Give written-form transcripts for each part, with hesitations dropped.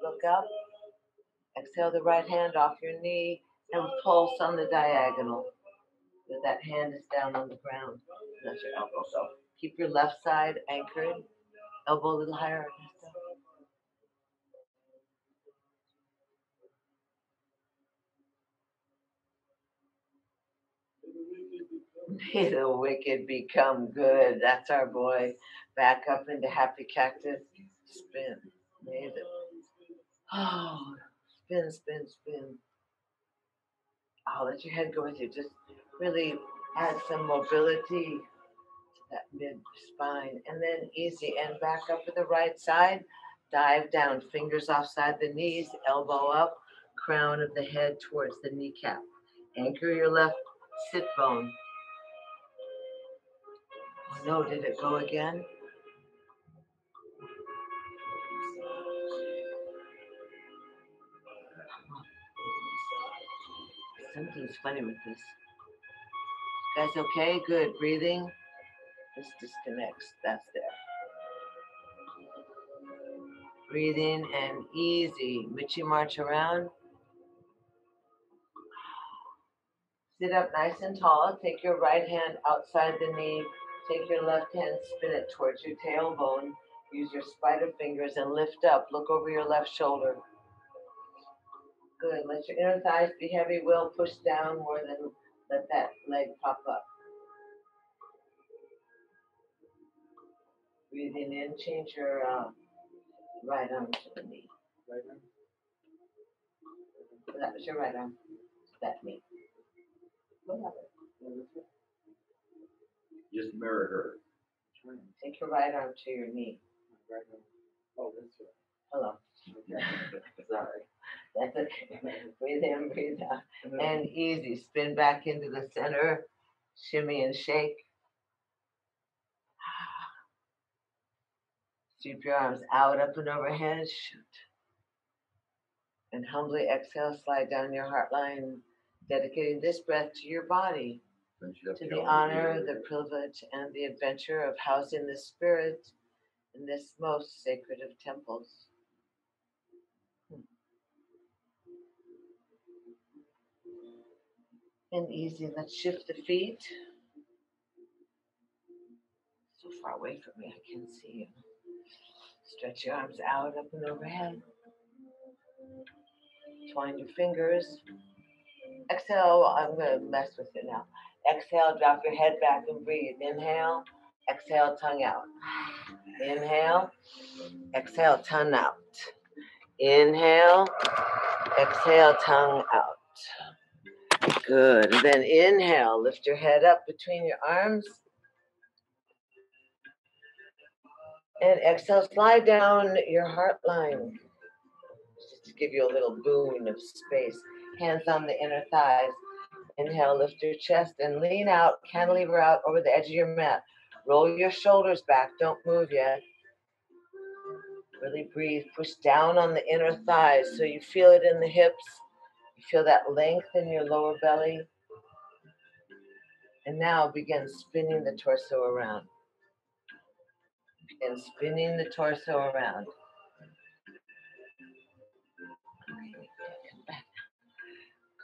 Look up. Exhale the right hand off your knee and pulse on the diagonal. So that hand is down on the ground. Let your elbow go. Keep your left side anchored. Elbow a little higher. May the wicked become good. That's our boy. Back up into happy cactus. Spin. May the spin, spin, spin. I'll let your head go with you. Just really add some mobility to that mid spine. And then easy. And back up to the right side. Dive down. Fingers offside the knees. Elbow up. Crown of the head towards the kneecap. Anchor your left sit bone. Oh no, did it go again? Something's funny with this. Guys, okay? Good. Breathing. This disconnects. That's there. Breathing and easy. Michi march around. Sit up nice and tall. Take your right hand outside the knee. Take your left hand, spin it towards your tailbone. Use your spider fingers and lift up. Look over your left shoulder. Good. Let your inner thighs be heavy. Will push down more than let that leg pop up. Breathing in. Change your right arm to the knee. Right arm? That was your right arm. That knee. Just mirror her. Take your right arm to your knee. Right arm. Oh, that's right. Hello. Sorry. That's okay. Breathe in, breathe out. And easy. Spin back into the center. Shimmy and shake. Sweep your arms out, up and overhead. Shoot. And humbly exhale, slide down your heart line, dedicating this breath to your body, to the honor, the privilege, and the adventure of housing the spirit in this most sacred of temples. And easy, let's shift the feet. So far away from me, I can't see you. Stretch your arms out, up and overhead. Twine your fingers. Exhale, I'm going to mess with it now. Exhale, drop your head back and breathe. Inhale, exhale, tongue out. Inhale, exhale, tongue out. Inhale, exhale, tongue out. Good. And then inhale, lift your head up between your arms. And exhale, slide down your heart line. Just to give you a little boon of space. Hands on the inner thighs. Inhale, lift your chest and lean out, cantilever out over the edge of your mat. Roll your shoulders back, don't move yet. Really breathe, push down on the inner thighs so you feel it in the hips. You feel that length in your lower belly. And now begin spinning the torso around. Begin spinning the torso around.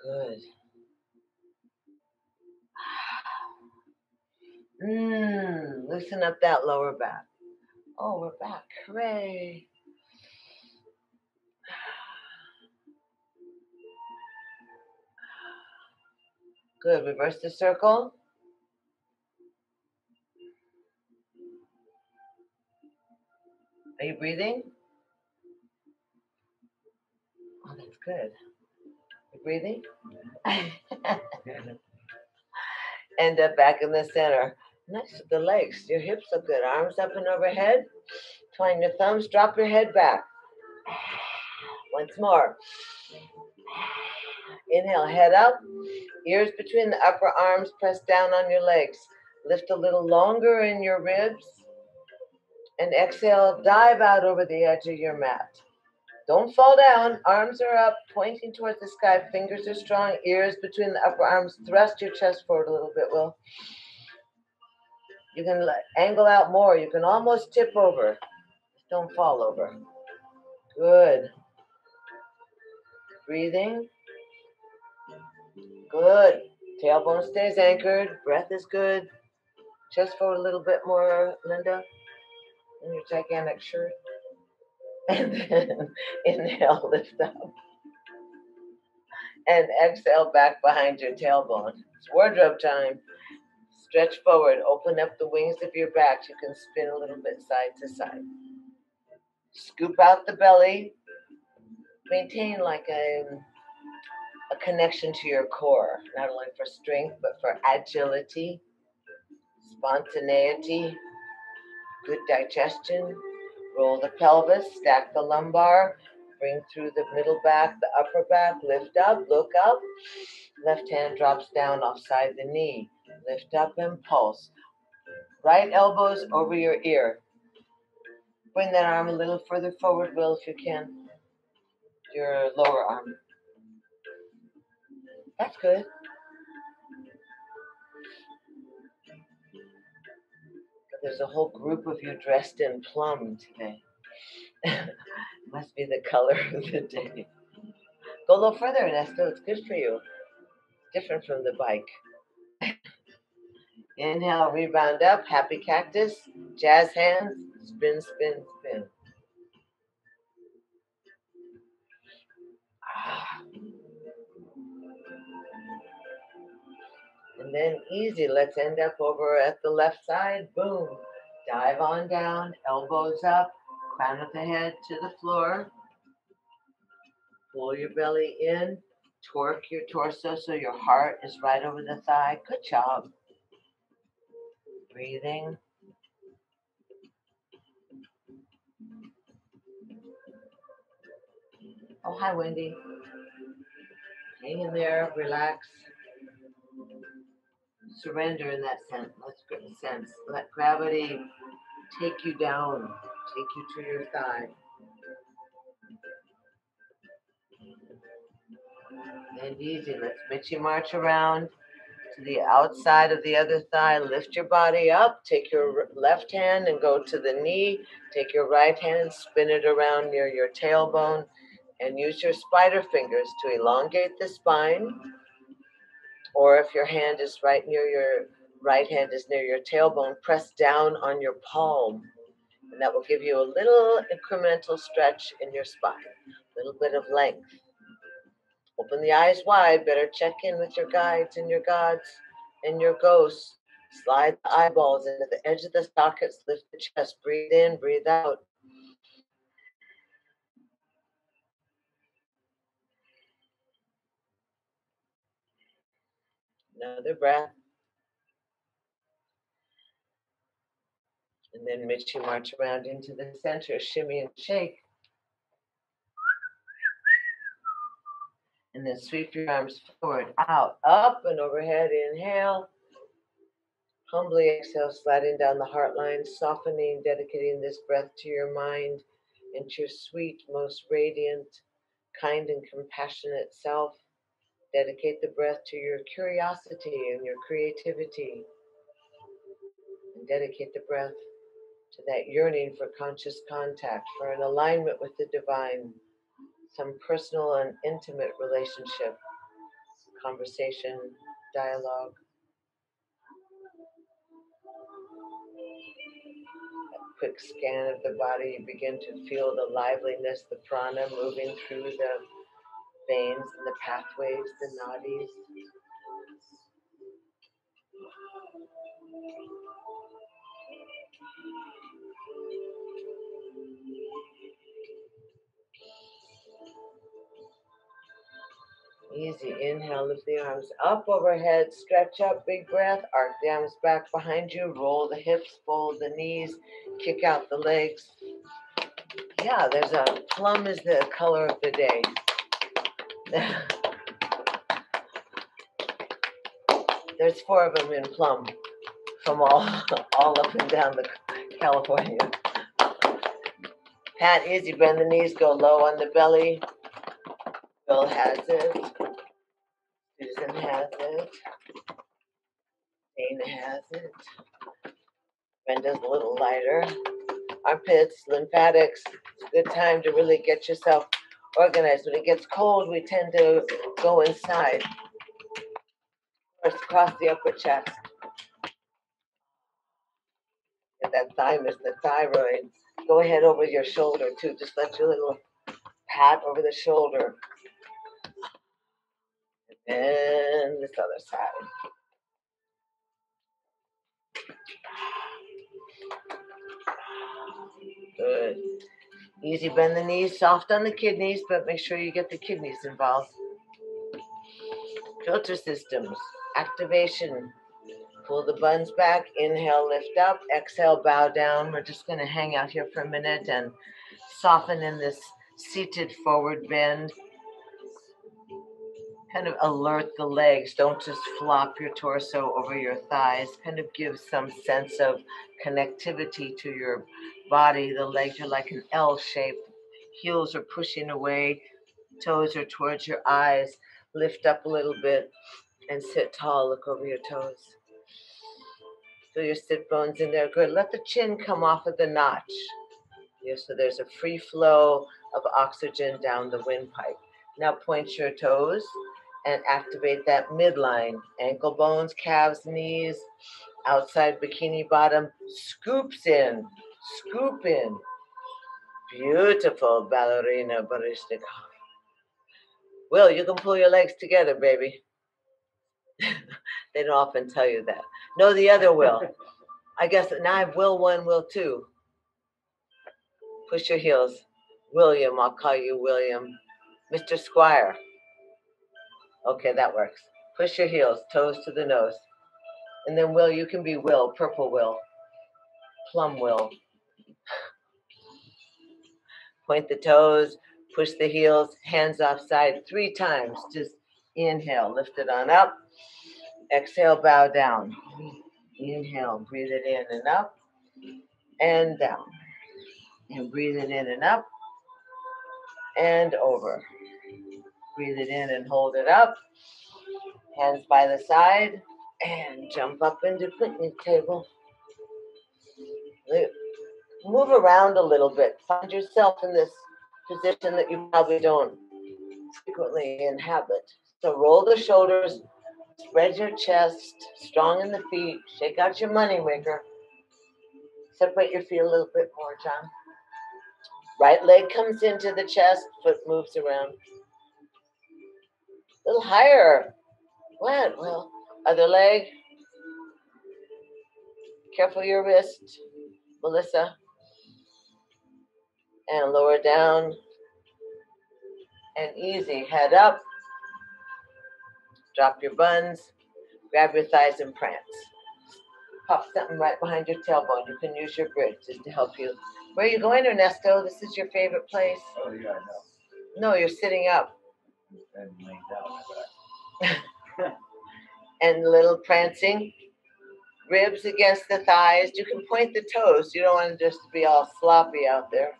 Good. Loosen up that lower back. Oh, we're back. Hooray. Good. Reverse the circle. Are you breathing? Oh, that's good. You breathing? End up back in the center. Next to the legs. Your hips look good. Arms up and overhead. Twine your thumbs. Drop your head back. Once more. Inhale, head up. Ears between the upper arms. Press down on your legs. Lift a little longer in your ribs. And exhale, dive out over the edge of your mat. Don't fall down. Arms are up, pointing towards the sky. Fingers are strong. Ears between the upper arms. Thrust your chest forward a little bit, Will. You can angle out more. You can almost tip over. Don't fall over. Good. Breathing. Good. Tailbone stays anchored. Breath is good. Chest forward a little bit more, Linda, in your gigantic shirt. And then inhale, lift up. And exhale back behind your tailbone. It's wardrobe time. Stretch forward. Open up the wings of your back. You can spin a little bit side to side. Scoop out the belly. Maintain like a connection to your core, not only for strength, but for agility, spontaneity, good digestion. Roll the pelvis, stack the lumbar, bring through the middle back, the upper back, lift up, look up. Left hand drops down offside the knee. Lift up and pulse. Right elbows over your ear. Bring that arm a little further forward, Will, if you can. Your lower arm. That's good. There's a whole group of you dressed in plum today. Must be the color of the day. Go a little further, Ernesto. It's good for you. Different from the bike. Inhale, rebound up. Happy cactus. Jazz hands. Spin, spin, spin. And then easy. Let's end up over at the left side. Boom. Dive on down. Elbows up. Crown of the head to the floor. Pull your belly in. Torque your torso so your heart is right over the thigh. Good job. Breathing. Oh, hi, Wendy. Hang in there, relax. Surrender in that sense. Let gravity take you down, take you to your thigh. And easy, let's Mitchie march around to the outside of the other thigh. Lift your body up, take your left hand and go to the knee. Take your right hand, spin it around near your tailbone, and use your spider fingers to elongate the spine. Or if your hand is right hand is near your tailbone, press down on your palm. And that will give you a little incremental stretch in your spine, a little bit of length. Open the eyes wide, better check in with your guides and your gods and your ghosts. Slide the eyeballs into the edge of the sockets, lift the chest, breathe in, breathe out. Another breath. And then Mitchie march around into the center, shimmy and shake. And then sweep your arms forward, out, up and overhead. Inhale. Humbly exhale, sliding down the heart line, softening, dedicating this breath to your mind and to your sweet, most radiant, kind and compassionate self. Dedicate the breath to your curiosity and your creativity. And dedicate the breath to that yearning for conscious contact, for an alignment with the divine, some personal and intimate relationship, conversation, dialogue. A quick scan of the body, you begin to feel the liveliness, the prana moving through the veins and the pathways, the nadis. Easy. Inhale, lift the arms up overhead, stretch up, big breath, arc the arms back behind you, roll the hips, fold the knees, kick out the legs. Yeah, there's a plum is the color of the day. There's 4 of them in plum from all up and down the California. Pat, easy, bend the knees, go low on the belly. Bill has it. Susan has it. Dana has it. Brenda's a little lighter. Armpits, lymphatics. It's a good time to really get yourself organized. When it gets cold, we tend to go inside. First, across the upper chest. And that thymus, the thyroid. Go ahead over your shoulder too. Just let your little pat over the shoulder. And this other side. Good. Easy, bend the knees, soft on the kidneys, but make sure you get the kidneys involved. Filter systems, activation. Pull the buns back, inhale, lift up, exhale, bow down. We're just going to hang out here for a minute and soften in this seated forward bend. Kind of alert the legs. Don't just flop your torso over your thighs. Kind of give some sense of connectivity to your body. The legs are like an L shape. Heels are pushing away. Toes are towards your eyes. Lift up a little bit and sit tall. Look over your toes. Feel your sit bones in there. Good. Let the chin come off of the notch. Yeah, so there's a free flow of oxygen down the windpipe. Now point your toes and activate that midline. Ankle bones, calves, knees, outside bikini bottom. Scoops in. Scoop in. Beautiful ballerina Baryshnikov. Will, you can pull your legs together, baby. They don't often tell you that. No, the other Will. I guess now I have Will 1, Will 2. Push your heels. William, I'll call you William. Mr. Squire. Okay, that works. Push your heels, toes to the nose. And then Will, you can be Will, Purple Will, Plum Will. Point the toes, push the heels, hands offside 3 times. Just inhale, lift it on up. Exhale, bow down. Inhale, breathe it in and up and down. And breathe it in and up and over. Breathe it in and hold it up. Hands by the side and jump up into picnic table. Move around a little bit. Find yourself in this position that you probably don't frequently inhabit. So roll the shoulders, spread your chest, strong in the feet, shake out your moneymaker. Separate your feet a little bit more, John. Right leg comes into the chest, foot moves around. A little higher. What? Well, other leg. Careful your wrist, Melissa. And lower down. And easy. Head up. Drop your buns. Grab your thighs and prance. Pop something right behind your tailbone. You can use your bridge just to help you. Where are you going, Ernesto? This is your favorite place. Oh, yeah, I know. No, you're sitting up. And laying down my back. And little prancing. Ribs against the thighs. You can point the toes. You don't want to just be all sloppy out there.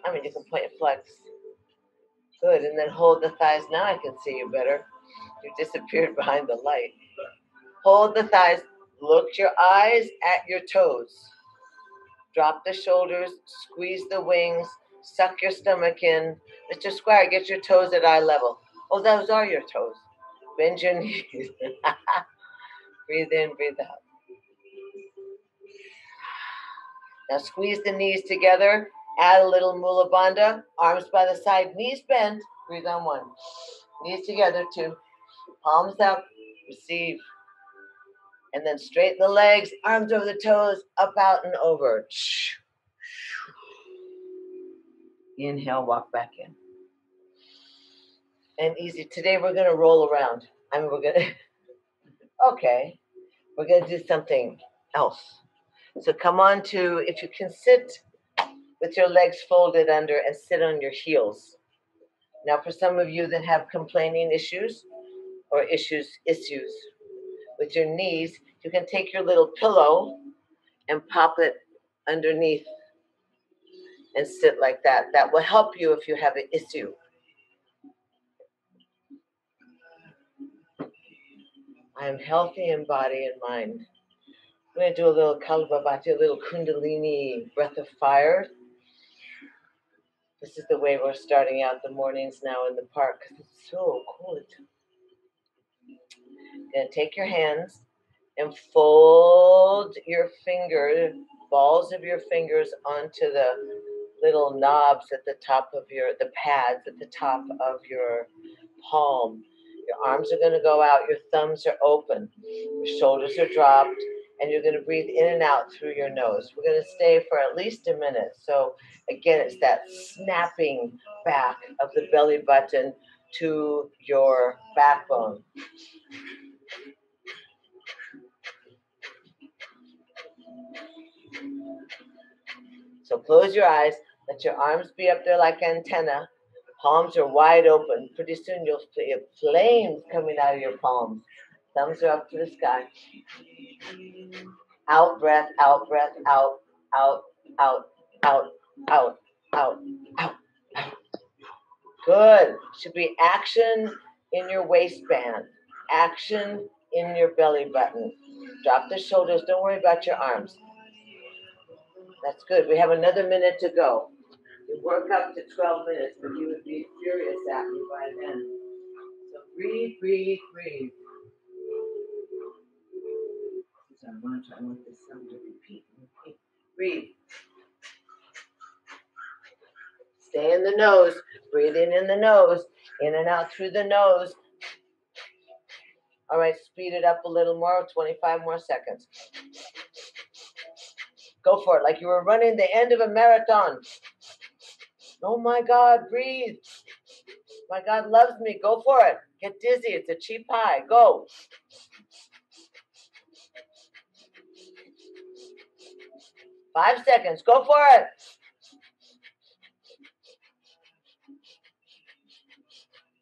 I mean, you can point flex. Good. And then hold the thighs. Now I can see you better. You disappeared behind the light. Hold the thighs. Look your eyes at your toes. Drop the shoulders. Squeeze the wings. Suck your stomach in. Mr. Squire, get your toes at eye level. Oh, those are your toes. Bend your knees. Breathe in, breathe out. Now squeeze the knees together. Add a little mula bandha. Arms by the side, knees bent. Breathe on 1. Knees together 2. Palms up. Receive. And then straighten the legs. Arms over the toes. Up, out, and over. Inhale, walk back in. And easy. Today we're going to roll around. We're going to... Okay. We're going to do something else. So come on to, if you can sit with your legs folded under and sit on your heels. Now for some of you that have complaining issues or issues with your knees, you can take your little pillow and pop it underneath and sit like that. That will help you if you have an issue. I am healthy in body and mind. I'm going to do a little Kalabhavati, a little Kundalini breath of fire. This is the way we're starting out the mornings now in the park because it's so cool. You're going to take your hands and fold your balls of your fingers onto the little knobs at the top of the pads at the top of your palm. Your arms are going to go out, your thumbs are open, your shoulders are dropped, and you're going to breathe in and out through your nose. We're going to stay for at least a minute. So again, it's that snapping back of the belly button to your backbone. So close your eyes, let your arms be up there like antenna. Palms are wide open. Pretty soon you'll see flames coming out of your palms. Thumbs are up to the sky. Out breath, out breath, out, out, out, out, out, out, out, out. Good. Should be action in your waistband. Action in your belly button. Drop the shoulders. Don't worry about your arms. That's good. We have another minute to go. You work up to 12 minutes, but you would be furious at me by then. So breathe, breathe, breathe. This is our mantra. I want this sound to repeat. Breathe. Stay in the nose. Breathe in the nose. In and out through the nose. All right, speed it up a little more. 25 more seconds. Go for it, like you were running the end of a marathon. Oh my God, breathe. My God loves me. Go for it. Get dizzy. It's a cheap high. Go. Five seconds. Go for it.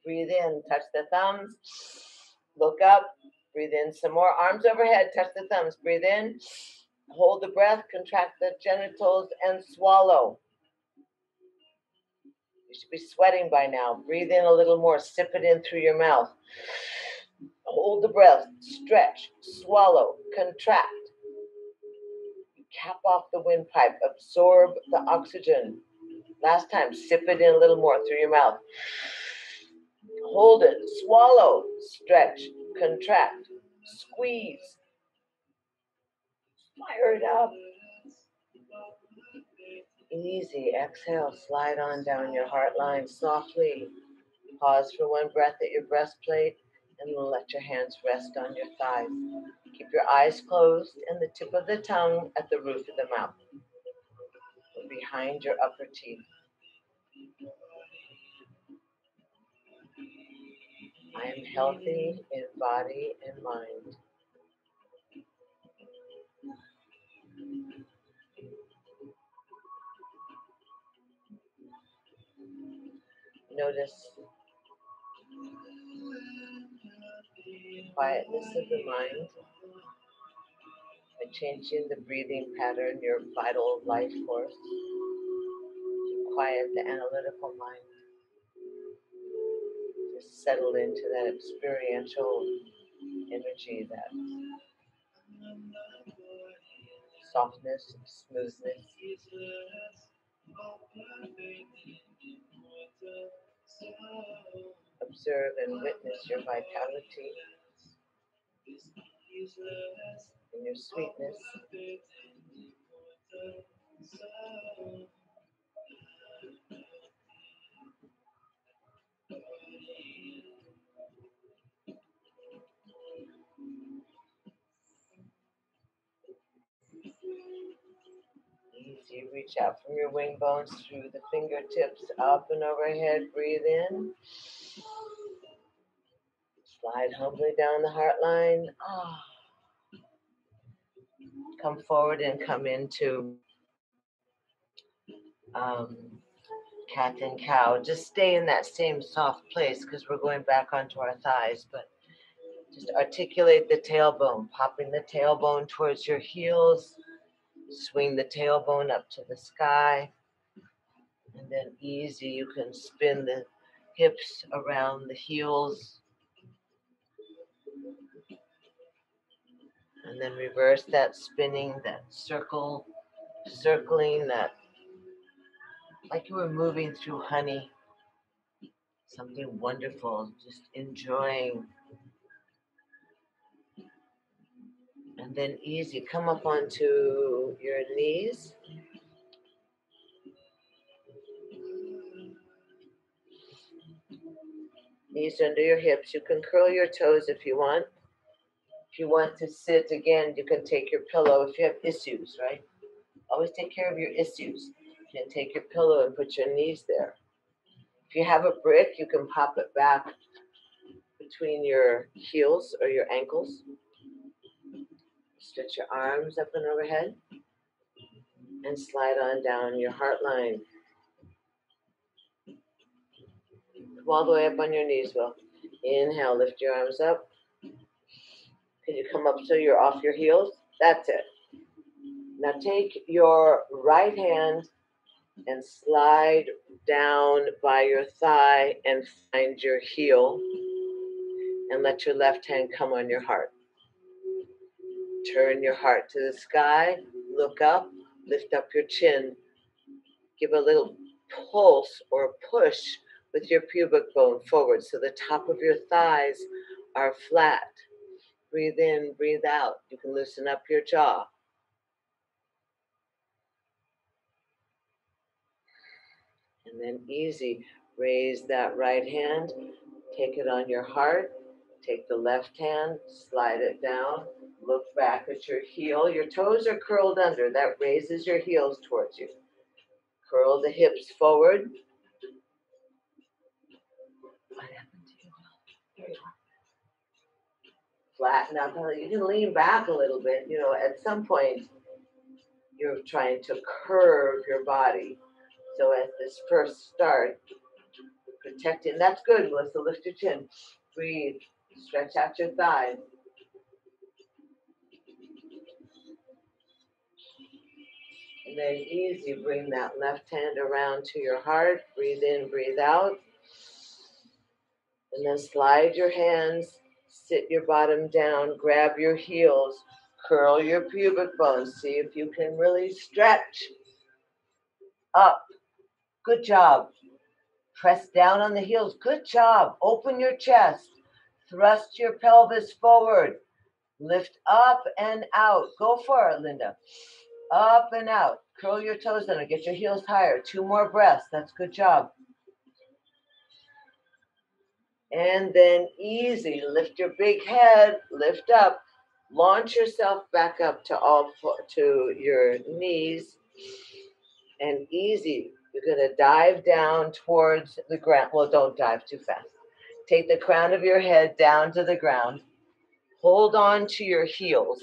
Breathe in. Touch the thumbs. Look up. Breathe in some more. Arms overhead. Touch the thumbs. Breathe in. Hold the breath. Contract the genitals and swallow. You should be sweating by now. Breathe in a little more. Sip it in through your mouth. Hold the breath. Stretch. Swallow. Contract. Cap off the windpipe. Absorb the oxygen. Last time. Sip it in a little more through your mouth. Hold it. Swallow. Stretch. Contract. Squeeze. Fire it up. Easy. Exhale. Slide on down your heart line softly. Pause for one breath at your breastplate and let your hands rest on your thighs. Keep your eyes closed and the tip of the tongue at the roof of the mouth, behind your upper teeth. I am healthy in body and mind. Notice quietness of the mind by changing the breathing pattern, your vital life force. You quiet the analytical mind. Just settle into that experiential energy, that softness, smoothness. Observe and witness your vitality and your sweetness. Easy, reach out from your wing bones through the fingertips, up and overhead. Breathe in. Slide humbly down the heart line. Come forward and come into cat and cow. Just stay in that same soft place because we're going back onto our thighs, but just articulate the tailbone, popping the tailbone towards your heels. Swing the tailbone up to the sky. And then easy, you can spin the hips around the heels. And then reverse that spinning, that circling, that like you were moving through honey, something wonderful, just enjoying. And then easy, come up onto your knees. Knees under your hips. You can curl your toes if you want. If you want to sit again, you can take your pillow. If you have issues, right? Always take care of your issues. You can take your pillow and put your knees there. If you have a brick, you can pop it back between your heels or your ankles. Stretch your arms up and overhead and slide on down your heart line. Come all the way up on your knees, Will. Inhale, lift your arms up. Can you come up so you're off your heels? That's it. Now take your right hand and slide down by your thigh and find your heel, and let your left hand come on your heart. Turn your heart to the sky, look up, lift up your chin. Give a little pulse or push with your pubic bone forward so the top of your thighs are flat. Breathe in, breathe out. You can loosen up your jaw. And then easy, raise that right hand, take it on your heart, take the left hand, slide it down, look back at your heel. Your toes are curled under. That raises your heels towards you. Curl the hips forward. What happened to you? There you are. Flatten out. You can lean back a little bit. You know, at some point, you're trying to curve your body. So at this first start, protecting. That's good, Melissa. Lift your chin. Breathe. Stretch out your thighs. And then easy, bring that left hand around to your heart. Breathe in, breathe out. And then slide your hands, sit your bottom down, grab your heels, curl your pubic bones. See if you can really stretch up. Good job. Press down on the heels. Good job. Open your chest. Thrust your pelvis forward. Lift up and out. Go for it, Linda. Up and out. Curl your toes under. Get your heels higher. 2 more breaths. That's good job. And then easy. Lift your big head. Lift up. Launch yourself back up to your knees. And easy. You're going to dive down towards the ground. Well, don't dive too fast. Take the crown of your head down to the ground. Hold on to your heels.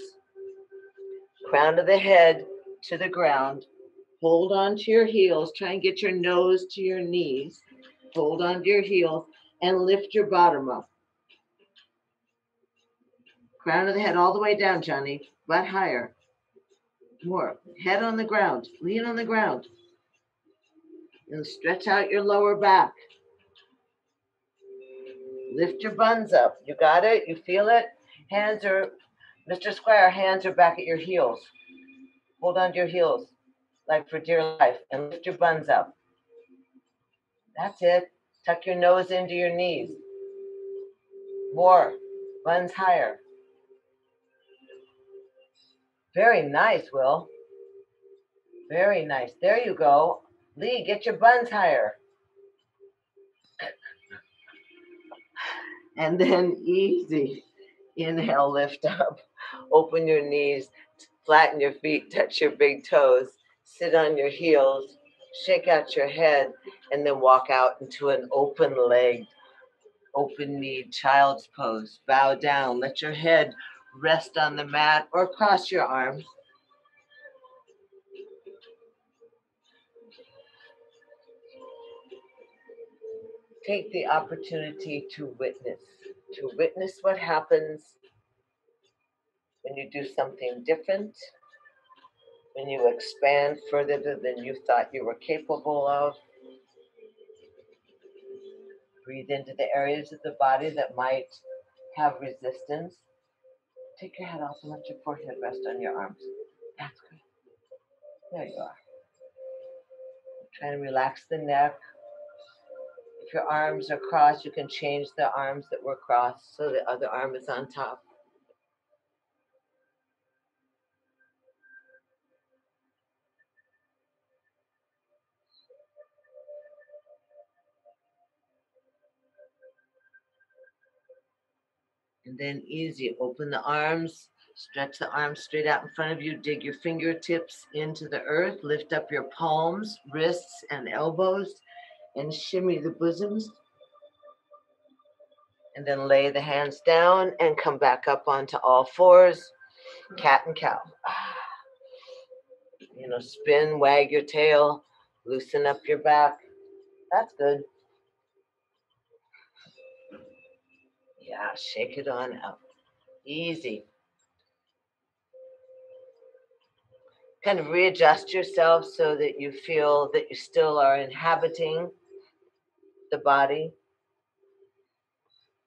Crown of the head to the ground. Hold on to your heels. Try and get your nose to your knees. Hold on to your heels and lift your bottom up. Crown of the head all the way down, Johnny. Butt higher. More. Head on the ground. Lean on the ground. And stretch out your lower back. Lift your buns up. You got it? You feel it? Hands are, Mr. Squire, hands are back at your heels. Hold on to your heels, like for dear life, and lift your buns up. That's it. Tuck your nose into your knees. More. Buns higher. Very nice, Will. Very nice. There you go. Lee, get your buns higher. And then easy. Inhale, lift up. Open your knees. Flatten your feet. Touch your big toes. Sit on your heels. Shake out your head. And then walk out into an open-legged, open-kneed child's pose. Bow down. Let your head rest on the mat or cross your arms. Take the opportunity to witness what happens when you do something different, when you expand further than you thought you were capable of. Breathe into the areas of the body that might have resistance. Take your head off and let your forehead rest on your arms. That's good. There you are. Try to relax the neck. If your arms are crossed, you can change the arms that were crossed so the other arm is on top. And then easy, open the arms, stretch the arms straight out in front of you, dig your fingertips into the earth, lift up your palms, wrists, and elbows, and shimmy the bosoms. And then lay the hands down and come back up onto all fours, cat and cow. Spin, wag your tail, loosen up your back. That's good. Yeah, shake it on out. Easy. Kind of readjust yourself so that you feel that you still are inhabiting the body.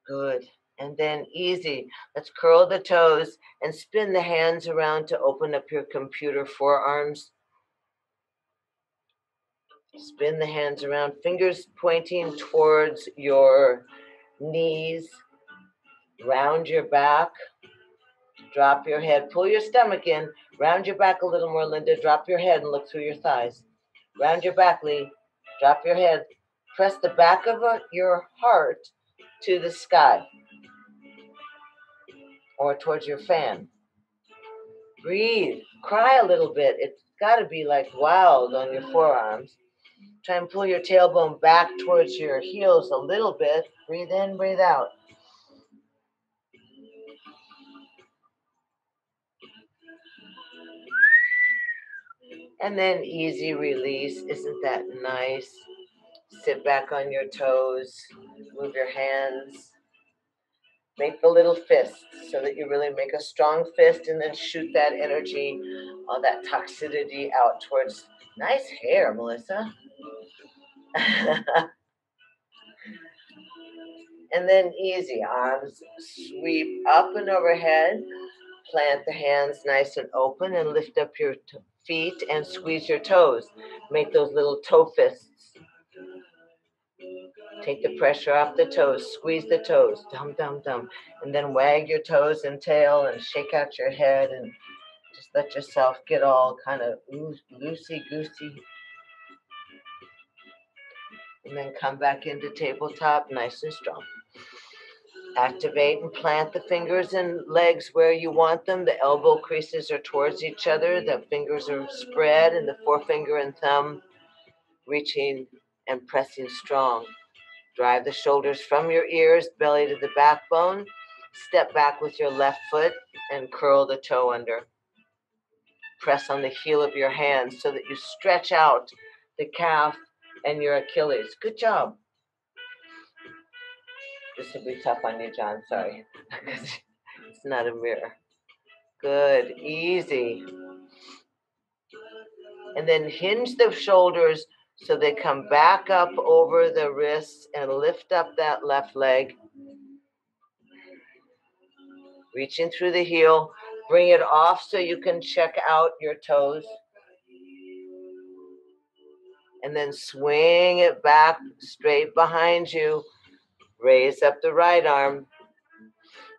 Good. And then easy. Let's curl the toes and spin the hands around to open up your computer forearms. Spin the hands around, fingers pointing towards your knees. Round your back. Drop your head. Pull your stomach in. Round your back a little more, Linda. Drop your head and look through your thighs. Round your back, Lee. Drop your head. Press the back of your heart to the sky or towards your fan. Breathe. Cry a little bit. It's got to be like wild on your forearms. Try and pull your tailbone back towards your heels a little bit. Breathe in, breathe out. And then easy release. Isn't that nice? Sit back on your toes. Move your hands. Make the little fists so that you really make a strong fist and then shoot that energy, all that toxicity out towards. Nice hair, Melissa. And then easy arms sweep up and overhead. Plant the hands nice and open and lift up your feet and squeeze your toes. Make those little toe fists. Take the pressure off the toes. Squeeze the toes. Dum, dum, dum. And then wag your toes and tail and shake out your head and just let yourself get all kind of loosey-goosey. And then come back into tabletop nice and strong. Activate and plant the fingers and legs where you want them. The elbow creases are towards each other. The fingers are spread and the forefinger and thumb reaching and pressing strong. Drive the shoulders from your ears, belly to the backbone. Step back with your left foot and curl the toe under. Press on the heel of your hand so that you stretch out the calf and your Achilles. Good job. This will be tough on you, John. Sorry. It's not a mirror. Good. Easy. And then hinge the shoulders so they come back up over the wrists and lift up that left leg. Reaching through the heel. Bring it off so you can check out your toes. And then swing it back straight behind you. Raise up the right arm.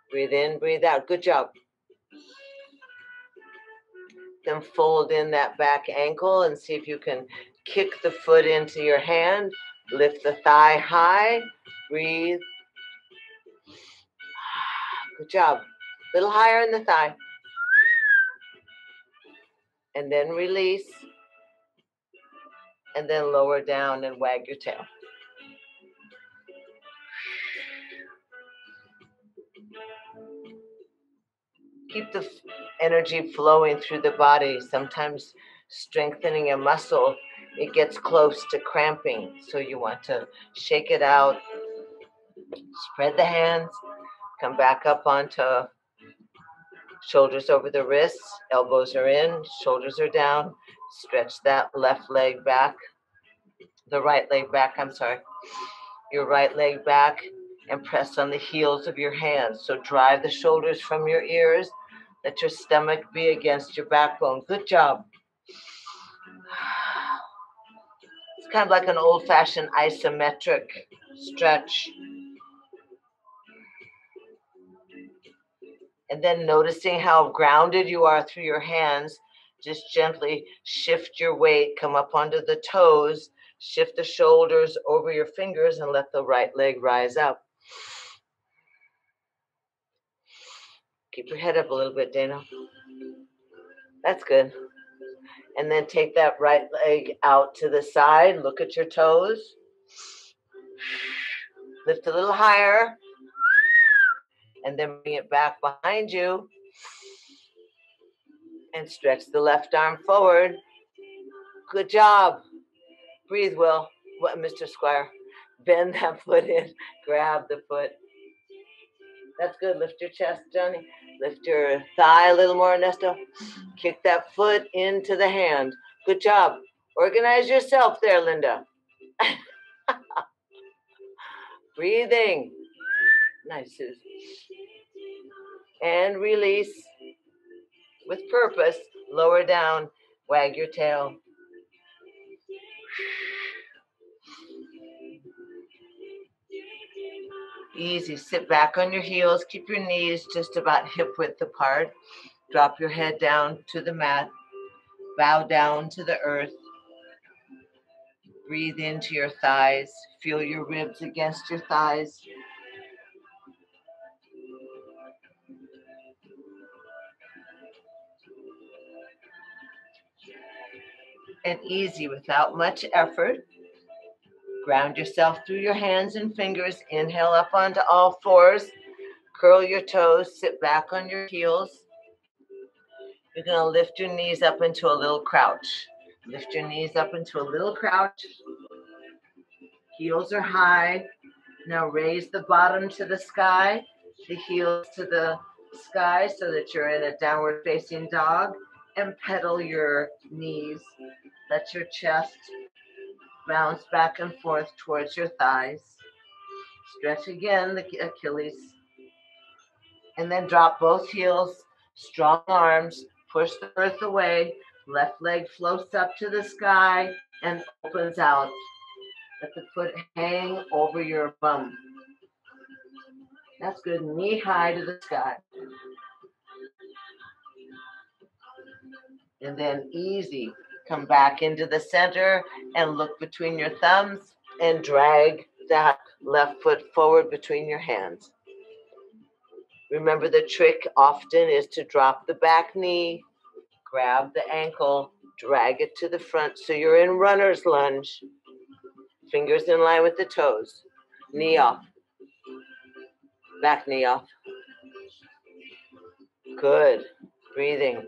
Breathe in, breathe out. Good job. Then fold in that back ankle and see if you can kick the foot into your hand. Lift the thigh high. Breathe. Good job. A little higher in the thigh. And then release. And then lower down and wag your tail. Keep the energy flowing through the body. Sometimes strengthening a muscle, it gets close to cramping. So you want to shake it out. Spread the hands. Come back up onto shoulders over the wrists. Elbows are in. Shoulders are down. Stretch that left leg back. The right leg back, Your right leg back and press on the heels of your hands. So drive the shoulders from your ears. Let your stomach be against your backbone. Good job. It's kind of like an old-fashioned isometric stretch. And then noticing how grounded you are through your hands, just gently shift your weight, come up onto the toes, shift the shoulders over your fingers, and let the right leg rise up. Keep your head up a little bit, Dana. That's good. And then take that right leg out to the side. Look at your toes. Lift a little higher. And then bring it back behind you. And stretch the left arm forward. Good job. Breathe, Will. What, Mr. Squire? Bend that foot in. Grab the foot. That's good. Lift your chest, Johnny. Lift your thigh a little more, Ernesto. Kick that foot into the hand. Good job. Organize yourself there, Linda. Breathing. Nice, Susie. And release. With purpose. Lower down. Wag your tail. Easy. Sit back on your heels. Keep your knees just about hip width apart. Drop your head down to the mat. Bow down to the earth. Breathe into your thighs. Feel your ribs against your thighs. And easy, without much effort. Ground yourself through your hands and fingers. Inhale up onto all fours. Curl your toes. Sit back on your heels. You're going to lift your knees up into a little crouch. Lift your knees up into a little crouch. Heels are high. Now raise the bottom to the sky, the heels to the sky so that you're in a downward facing dog, and pedal your knees. Let your chest bounce back and forth towards your thighs. Stretch again the Achilles. And then drop both heels, strong arms, push the earth away. Left leg floats up to the sky and opens out. Let the foot hang over your bum. That's good. Knee high to the sky. And then easy. Come back into the center and look between your thumbs and drag that left foot forward between your hands. Remember, the trick often is to drop the back knee, grab the ankle, drag it to the front so you're in runner's lunge. Fingers in line with the toes. Knee off. Back knee off. Good. Breathing.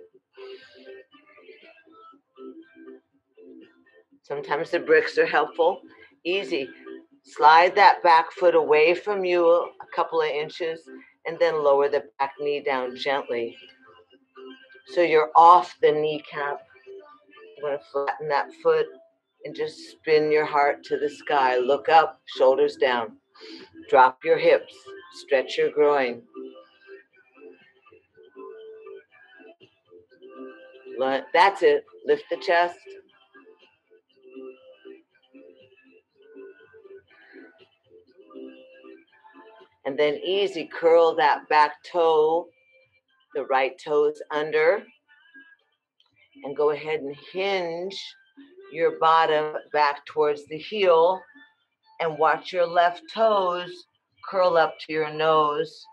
Sometimes the bricks are helpful. Easy. Slide that back foot away from you a couple of inches and then lower the back knee down gently. So you're off the kneecap. You're going to flatten that foot and just spin your heart to the sky. Look up, shoulders down. Drop your hips. Stretch your groin. That's it. Lift the chest. And then easy, curl that back toe, the right toes under. And go ahead and hinge your bottom back towards the heel. And watch your left toes curl up to your nose.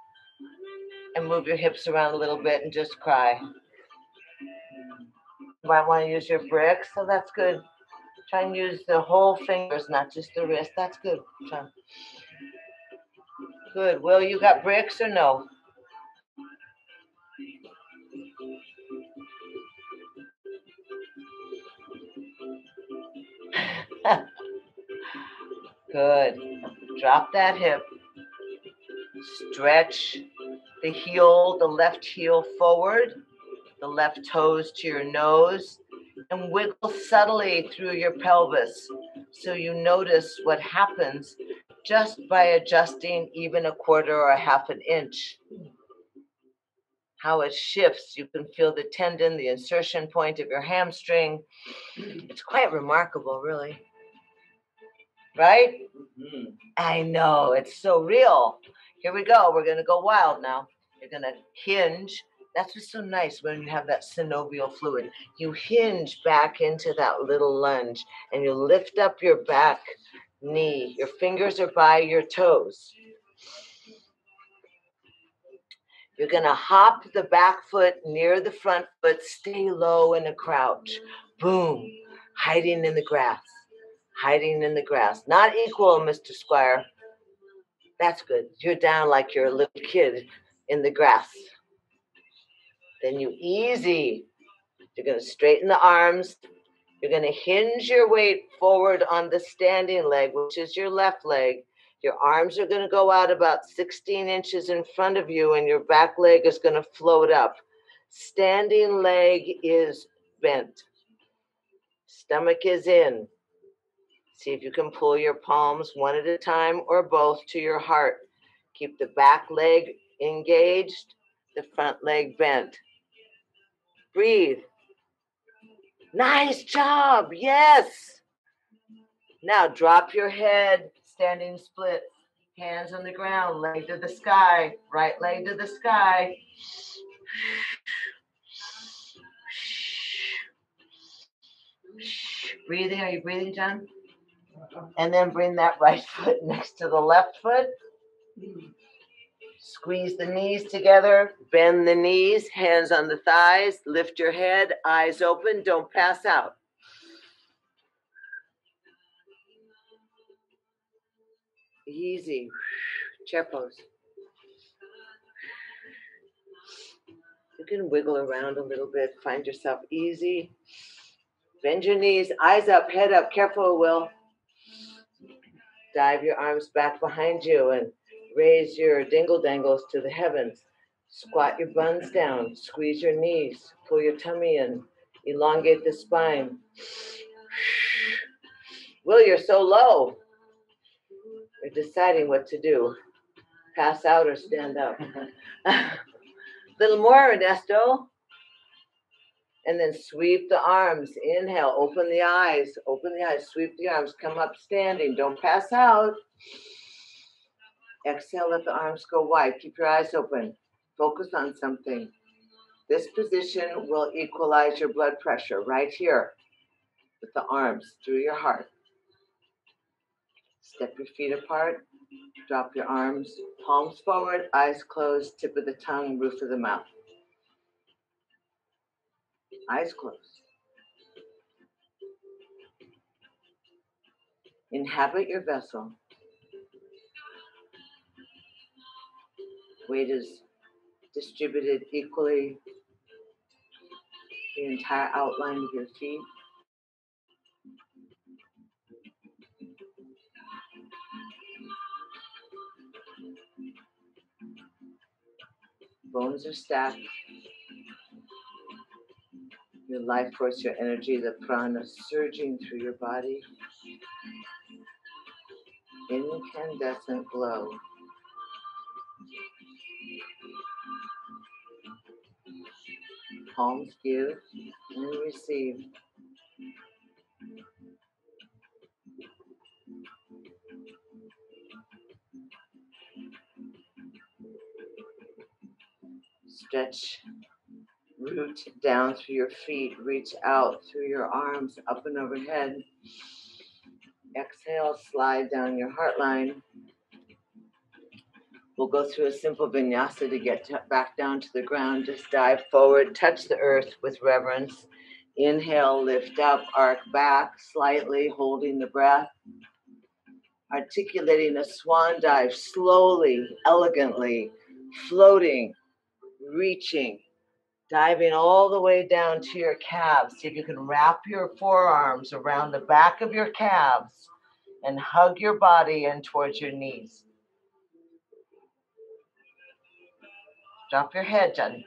And move your hips around a little bit and just cry. You might want to use your bricks, so that's good. Try and use the whole fingers, not just the wrist. That's good. Try. Good. Will, you got bricks or no? Good. Drop that hip. Stretch the heel, the left heel forward, the left toes to your nose, and wiggle subtly through your pelvis so you notice what happens just by adjusting even a quarter or a half an inch. How it shifts. You can feel the tendon, the insertion point of your hamstring. It's quite remarkable, really. right? Mm-hmm. I know, it's so real. Here we go. We're going to go wild now. You're going to hinge. That's what's so nice when you have that synovial fluid. You hinge back into that little lunge and you lift up your back knee. Your fingers are by your toes. You're going to hop the back foot near the front foot. Stay low in a crouch. Boom. Hiding in the grass. Hiding in the grass. Not equal, Mr. Squire. That's good. You're down like you're a little kid in the grass. Then you easy. You're going to straighten the arms. You're going to hinge your weight forward on the standing leg, which is your left leg. Your arms are going to go out about 16 inches in front of you, and your back leg is going to float up. Standing leg is bent. Stomach is in. See if you can pull your palms one at a time or both to your heart. Keep the back leg engaged, the front leg bent. Breathe. Nice job. Yes. Now drop your head, standing split. Hands on the ground, leg to the sky, right leg to the sky. Breathing, are you breathing, John? And then bring that right foot next to the left foot. Squeeze the knees together, bend the knees, hands on the thighs, lift your head, eyes open, don't pass out. Easy. Chair pose. You can wiggle around a little bit, find yourself easy. Bend your knees, eyes up, head up, careful, Will. Dive your arms back behind you and raise your dingle dangles to the heavens. Squat your buns down, squeeze your knees, pull your tummy in, elongate the spine. Will, you're so low. You're deciding what to do. Pass out or stand up. Little more, Ernesto. And then sweep the arms. Inhale, open the eyes, sweep the arms, come up standing. Don't pass out. Exhale, let the arms go wide. Keep your eyes open. Focus on something. This position will equalize your blood pressure right here with the arms through your heart. Step your feet apart. Drop your arms, palms forward, eyes closed, tip of the tongue, roof of the mouth. Eyes closed. Inhabit your vessel. Weight is distributed equally the entire outline of your feet. Bones are stacked. Your life force, your energy, the prana surging through your body. Incandescent glow. Palms give and receive. Stretch, root down through your feet, reach out through your arms, up and overhead. Exhale, slide down your heart line. We'll go through a simple vinyasa to get back down to the ground. Just dive forward, touch the earth with reverence. Inhale, lift up, arc back slightly, holding the breath. Articulating a swan dive slowly, elegantly, floating, reaching, diving all the way down to your calves. See if you can wrap your forearms around the back of your calves and hug your body in towards your knees. Drop your head, Johnny.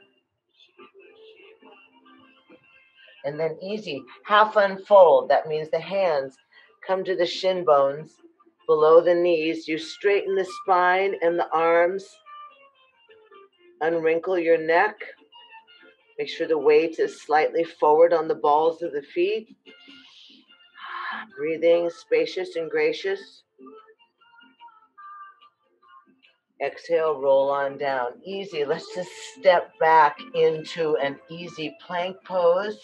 And then easy, half unfold. That means the hands come to the shin bones, below the knees. You straighten the spine and the arms. Unwrinkle your neck. Make sure the weight is slightly forward on the balls of the feet. Breathing spacious and gracious. Exhale, roll on down. Easy. Let's just step back into an easy plank pose.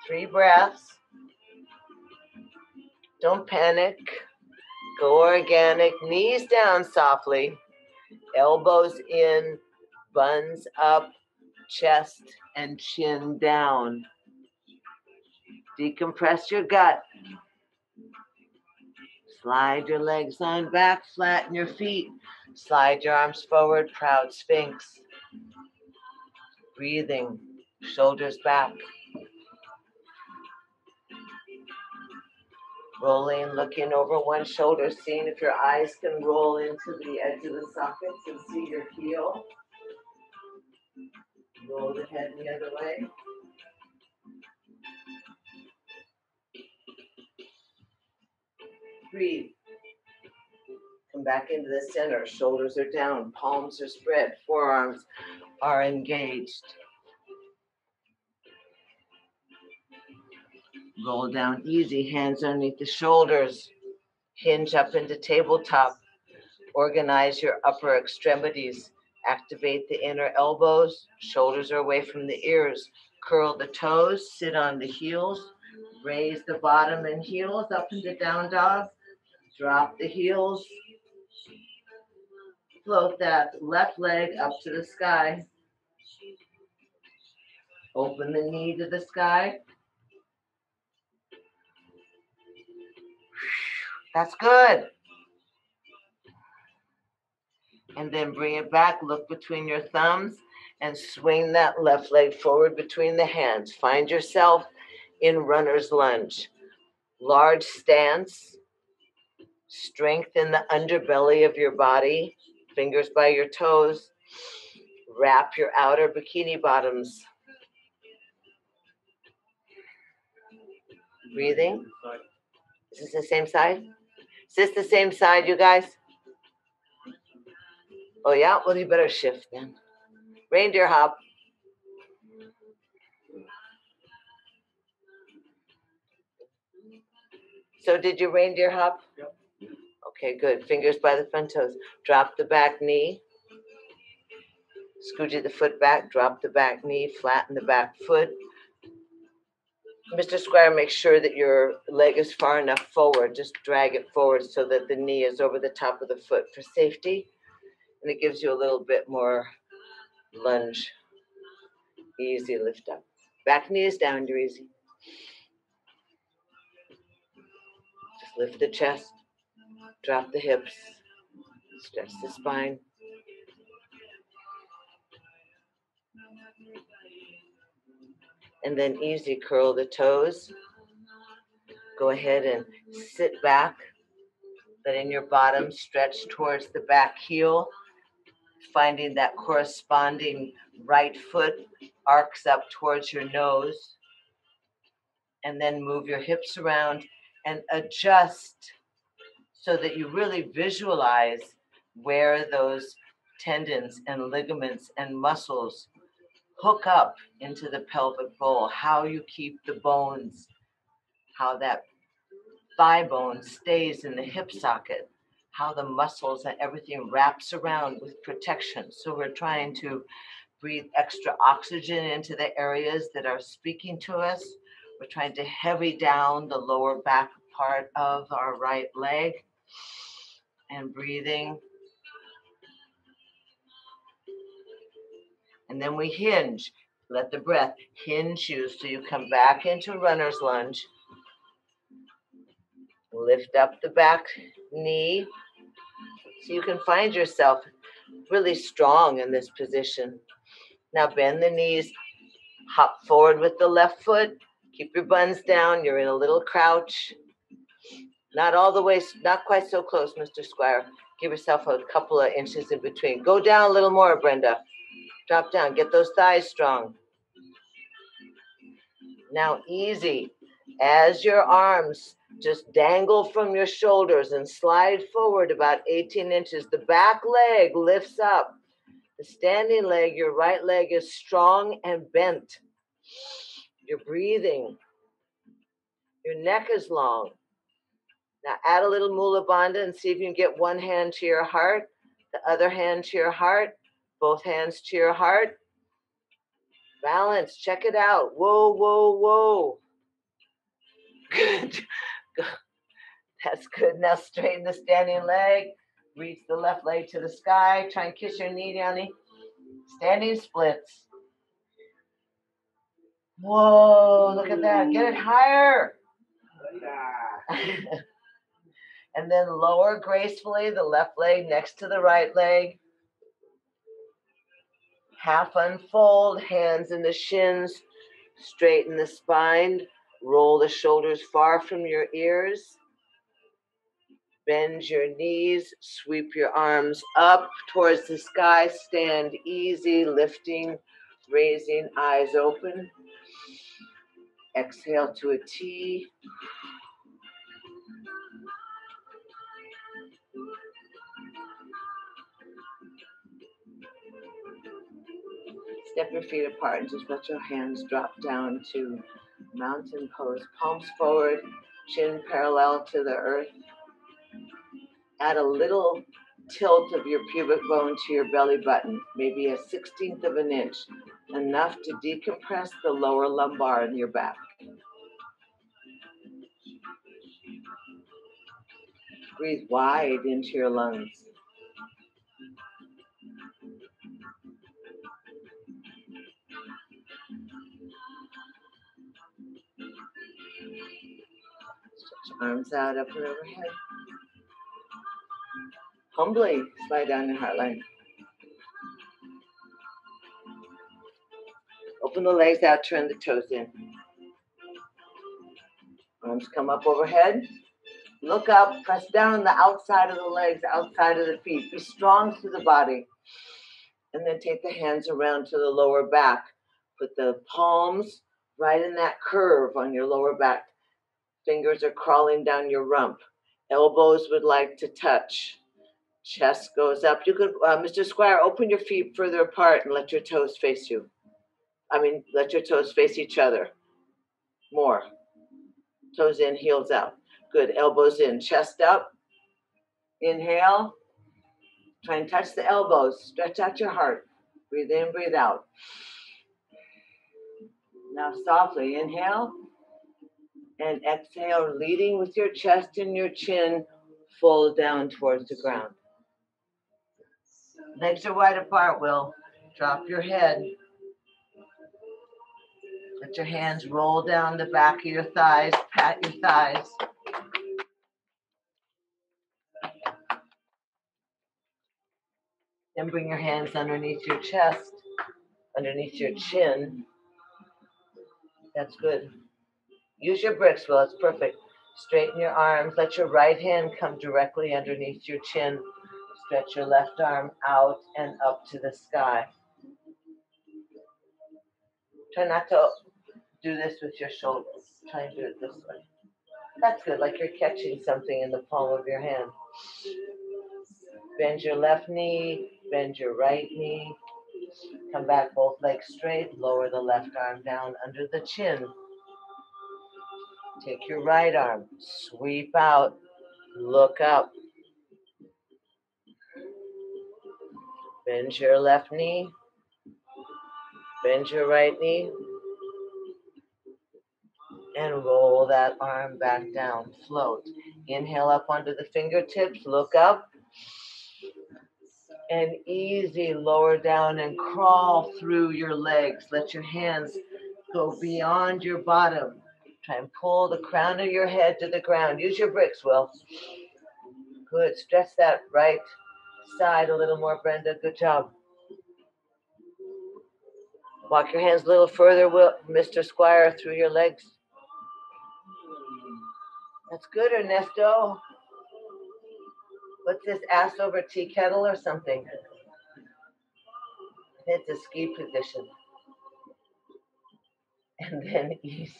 3 breaths. Don't panic. Go organic. Knees down softly. Elbows in. Buns up. Chest and chin down. Decompress your gut. Slide your legs on back, flatten your feet. Slide your arms forward, proud sphinx. Breathing, shoulders back. Rolling, looking over one shoulder, seeing if your eyes can roll into the edge of the sockets and see your heel. Roll the head the other way. Breathe. Come back into the center. Shoulders are down. Palms are spread. Forearms are engaged. Roll down easy. Hands underneath the shoulders. Hinge up into tabletop. Organize your upper extremities. Activate the inner elbows. Shoulders are away from the ears. Curl the toes. Sit on the heels. Raise the bottom and heels up into down dog. Drop the heels. Float that left leg up to the sky. Open the knee to the sky. That's good. And then bring it back. Look between your thumbs and swing that left leg forward between the hands. Find yourself in runner's lunge. Large stance. Strengthen the underbelly of your body. Fingers by your toes. Wrap your outer bikini bottoms. Breathing. Is this the same side? Is this the same side, you guys? Oh, yeah? Well, you better shift then. Reindeer hop. So did you reindeer hop? Yep. Okay, good. Fingers by the front toes. Drop the back knee. Scooch the foot back. Drop the back knee. Flatten the back foot. Mr. Squire, make sure that your leg is far enough forward. Just drag it forward so that the knee is over the top of the foot for safety. And it gives you a little bit more lunge. Easy lift up. Back knee is down, you're easy. Just lift the chest. Drop the hips. Stretch the spine. And then easy curl the toes. Go ahead and sit back, letting your bottom stretch towards the back heel, finding that corresponding right foot arcs up towards your nose, and then move your hips around and adjust so that you really visualize where those tendons and ligaments and muscles hook up into the pelvic bowl, how you keep the bones, how that thigh bone stays in the hip socket, how the muscles and everything wraps around with protection. So we're trying to breathe extra oxygen into the areas that are speaking to us. We're trying to heavy down the lower back part of our right leg and breathing. And then we hinge. Let the breath hinge you so you come back into runner's lunge. Lift up the back knee so you can find yourself really strong in this position. Now bend the knees, hop forward with the left foot, keep your buns down, you're in a little crouch. Not all the way, not quite so close, Mr. Squire. Give yourself a couple of inches in between. Go down a little more, Brenda. Drop down, get those thighs strong. Now easy, as your arms just dangle from your shoulders and slide forward about 18 inches. The back leg lifts up. The standing leg, your right leg is strong and bent. You're breathing. Your neck is long. Now add a little Mula Bandha and see if you can get one hand to your heart, the other hand to your heart, both hands to your heart. Balance, check it out. Whoa, whoa, whoa. Good. That's good. Now straighten the standing leg. Reach the left leg to the sky. Try and kiss your knee, Danny. Standing splits. Whoa, look at that. Get it higher. And then lower gracefully the left leg next to the right leg. Half unfold, hands in the shins. Straighten the spine. Roll the shoulders far from your ears. Bend your knees, sweep your arms up towards the sky, stand easy, lifting, raising, eyes open. Exhale to a T. Step your feet apart and just let your hands drop down to mountain pose. Palms forward, chin parallel to the earth. Add a little tilt of your pubic bone to your belly button, maybe a 1/16 of an inch, enough to decompress the lower lumbar in your back. Breathe wide into your lungs. Stretch arms out, up and overhead. Humbly slide down your heart line. Open the legs out, turn the toes in. Arms come up overhead. Look up, press down on the outside of the legs, outside of the feet. Be strong through the body. And then take the hands around to the lower back. Put the palms right in that curve on your lower back. Fingers are crawling down your rump. Elbows would like to touch. Chest goes up. You could, Mr. Squire, open your feet further apart and let your toes face you. Let your toes face each other. More. Toes in, heels out. Good. Elbows in, chest up. Inhale. Try and touch the elbows. Stretch out your heart. Breathe in, breathe out. Now softly inhale and exhale, leading with your chest and your chin full down towards the ground. Legs are wide apart, Will. Drop your head. Let your hands roll down the back of your thighs. Pat your thighs. Then bring your hands underneath your chest, underneath your chin. That's good. Use your bricks, Will. It's perfect. Straighten your arms. Let your right hand come directly underneath your chin. Stretch your left arm out and up to the sky. Try not to do this with your shoulders. Try and do it this way. That's good, like you're catching something in the palm of your hand. Bend your left knee, bend your right knee. Come back both legs straight, lower the left arm down under the chin. Take your right arm, sweep out, look up. Bend your left knee, bend your right knee, and roll that arm back down, float. Inhale up onto the fingertips, look up, and easy lower down and crawl through your legs. Let your hands go beyond your bottom. Try and pull the crown of your head to the ground. Use your bricks, Will. Good. Stretch that right side a little more, Brenda. Good job. Walk your hands a little further, Will, Mr. Squire, through your legs. That's good, Ernesto. What's this, ass over tea kettle or something? It's a ski position. And then easy.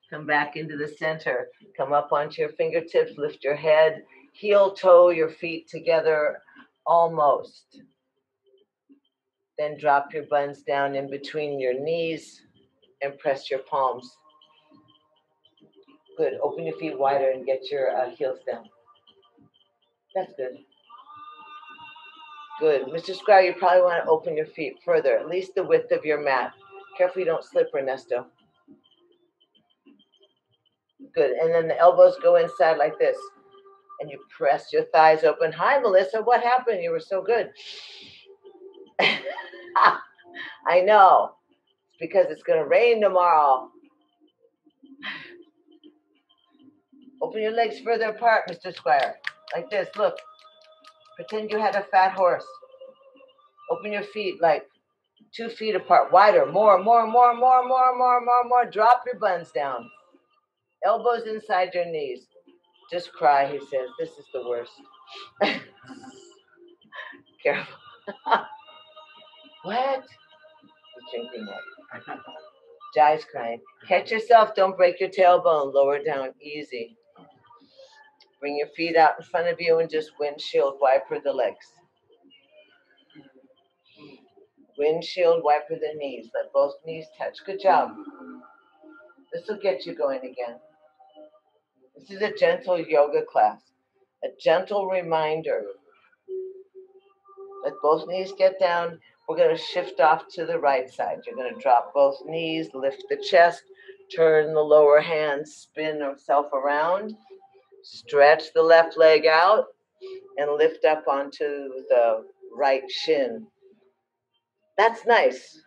Come back into the center. Come up onto your fingertips. Lift your head. Heel toe your feet together almost. Then drop your buns down in between your knees and press your palms. Good. Open your feet wider and get your heels down. That's good. Good. Mr. Squire, you probably want to open your feet further, at least the width of your mat. Careful you don't slip, Ernesto. Good. And then the elbows go inside like this. And you press your thighs open. Hi, Melissa. What happened? You were so good. I know. It's because it's going to rain tomorrow. Open your legs further apart, Mr. Squire. Like this. Look. Pretend you had a fat horse. Open your feet like 2 feet apart. Wider. More. Drop your buns down. Elbows inside your knees. Just cry, he says. This is the worst. Careful. What? He's drinking it. Jai's crying. Catch yourself. Don't break your tailbone. Lower down. Easy. Bring your feet out in front of you and just windshield wiper the legs. Windshield wiper the knees. Let both knees touch. Good job. This will get you going again. This is a gentle yoga class. A gentle reminder. Let both knees get down. We're going to shift off to the right side. You're going to drop both knees, lift the chest, turn the lower hand, spin yourself around, stretch the left leg out, and lift up onto the right shin. That's nice.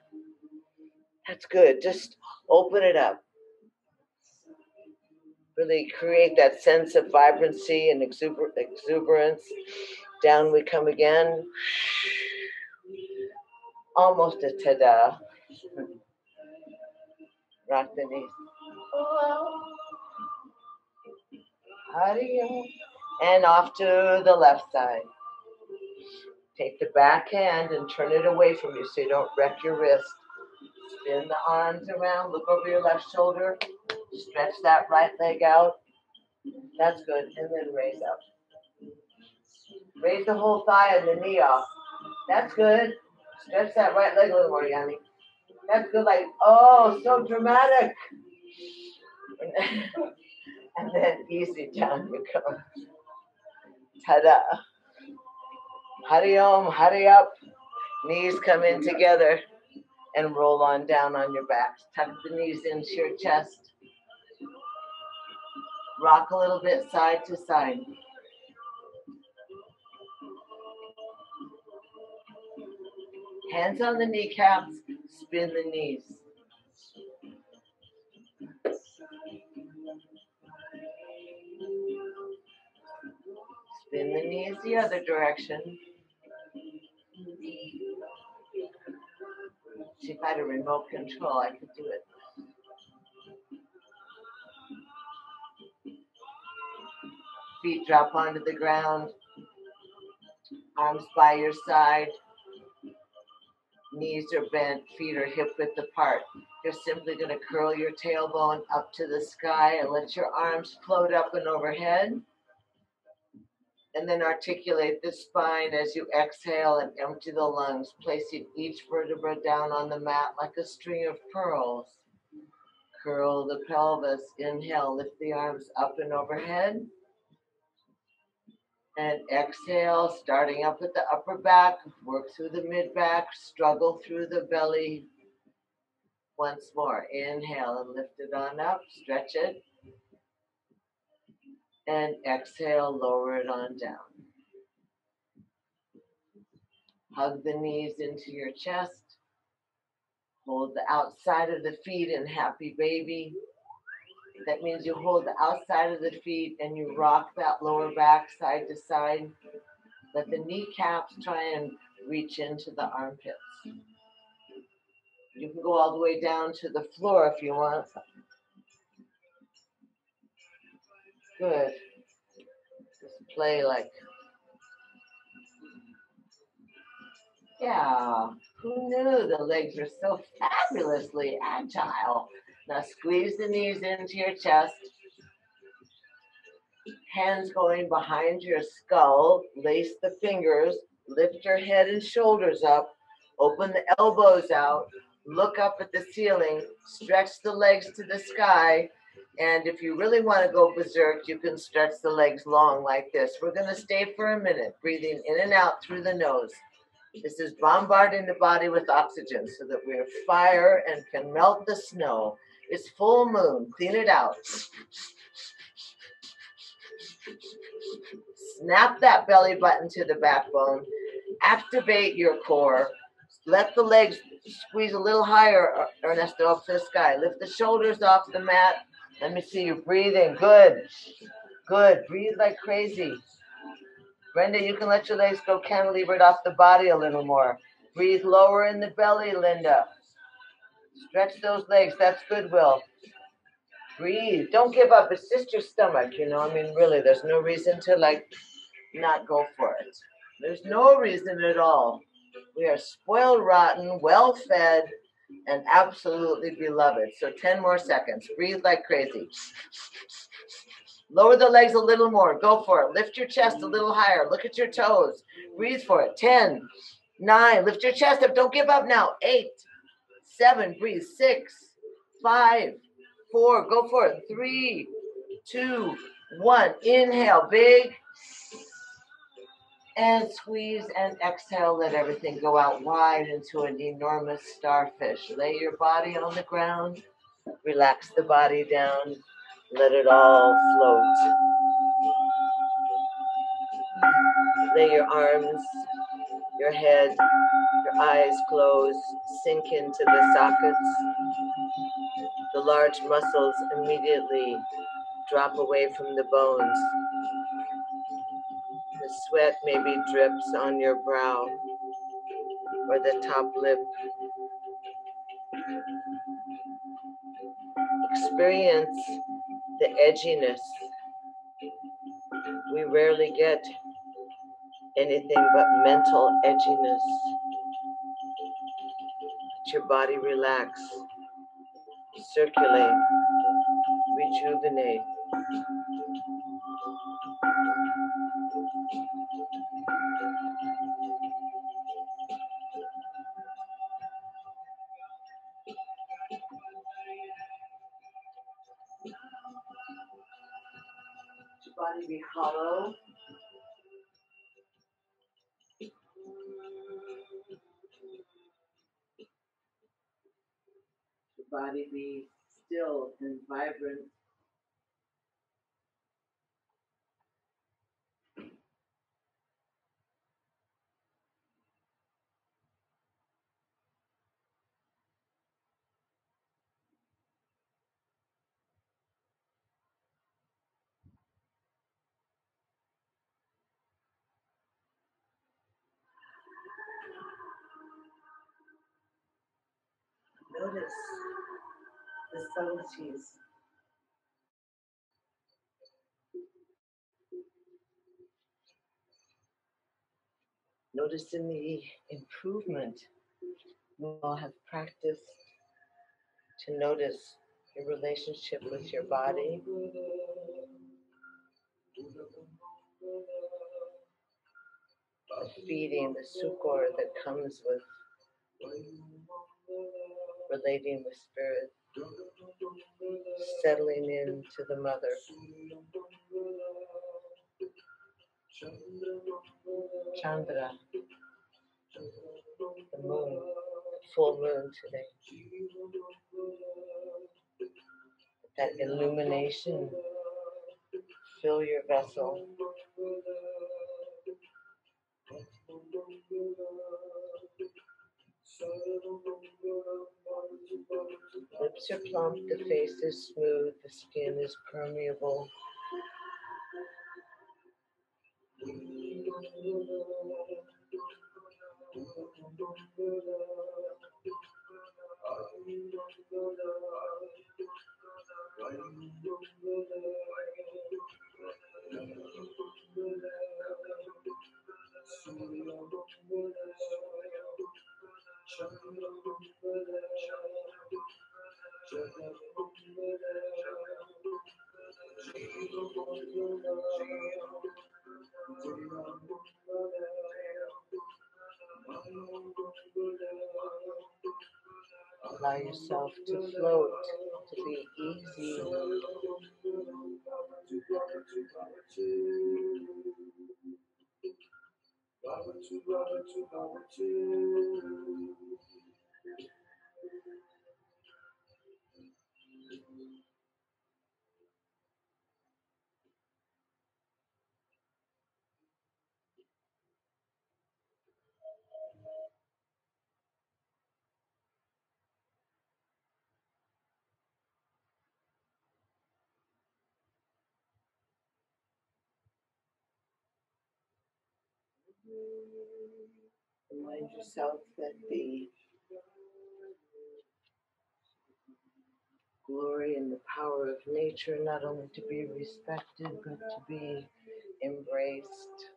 That's good. Just open it up. Really create that sense of vibrancy and exuberance. Down we come again. Almost a ta-da. Rock the knees. And off to the left side. Take the back hand and turn it away from you so you don't wreck your wrist. Spin the arms around. Look over your left shoulder. Stretch that right leg out. That's good. And then raise up. Raise the whole thigh and the knee off. That's good. Stretch that right leg a little more, Yanni. That's good. Like, oh, so dramatic. And then easy down you go. Ta-da. Hari Om, Hari up. Knees come in together and roll on down on your back. Tuck the knees into your chest. Rock a little bit side to side. Hands on the kneecaps, spin the knees. Spin the knees the other direction. See if I had a remote control, I could do it. Feet drop onto the ground. Arms by your side. Knees are bent, feet are hip width apart. You're simply going to curl your tailbone up to the sky and let your arms float up and overhead. And then articulate the spine as you exhale and empty the lungs, placing each vertebra down on the mat like a string of pearls. Curl the pelvis. Inhale, lift the arms up and overhead. And exhale, starting up at the upper back, work through the mid-back, struggle through the belly. Once more, inhale and lift it on up, stretch it. And exhale, lower it on down. Hug the knees into your chest. Hold the outside of the feet in happy baby. That means you hold the outside of the feet and you rock that lower back side to side. Let the kneecaps try and reach into the armpits. You can go all the way down to the floor if you want. Good. Just play like, yeah, who knew the legs are so fabulously agile? Now squeeze the knees into your chest. Hands going behind your skull. Lace the fingers. Lift your head and shoulders up. Open the elbows out. Look up at the ceiling. Stretch the legs to the sky. And if you really want to go berserk, you can stretch the legs long like this. We're going to stay for a minute, breathing in and out through the nose. This is bombarding the body with oxygen so that we're fire and can melt the snow. It's full moon. Clean it out. Snap that belly button to the backbone. Activate your core. Let the legs squeeze a little higher, Ernesto, up to the sky. Lift the shoulders off the mat. Let me see you breathing. Good. Good. Breathe like crazy. Brenda, you can let your legs go cantilevered off the body a little more. Breathe lower in the belly, Linda. Stretch those legs. That's good, Will. Breathe. Don't give up. It's just your stomach, you know. I mean, really, there's no reason to, not go for it. There's no reason at all. We are spoiled rotten, well-fed, and absolutely beloved. So 10 more seconds. Breathe like crazy. Lower the legs a little more. Go for it. Lift your chest a little higher. Look at your toes. Breathe for it. 10, 9. Lift your chest up. Don't give up now. 8, 7. Breathe. 6, 5, 4. Go for it. 3, 2, 1. Inhale. Big. And squeeze and exhale. Let everything go out wide into an enormous starfish. Lay your body on the ground. Relax the body down. Let it all float. Lay your arms, your head, your eyes closed. Sink into the sockets. The large muscles immediately drop away from the bones. The sweat maybe drips on your brow or the top lip. Experience the edginess. We rarely get anything but mental edginess. Let your body relax, circulate, rejuvenate. Let your body be hollow. Your body be still and vibrant. Notice the subtleties. Noticing the improvement. We all have practiced to notice your relationship with your body. The feeding, the sukkor that comes with relating with spirit, settling into the mother. Chandra, the moon, the full moon today. That illumination, fill your vessel. Lips are plump, the face is smooth, the skin is permeable. Allow yourself to float, to be easy. Remind yourself that the glory and the power of nature not only to be respected but to be embraced.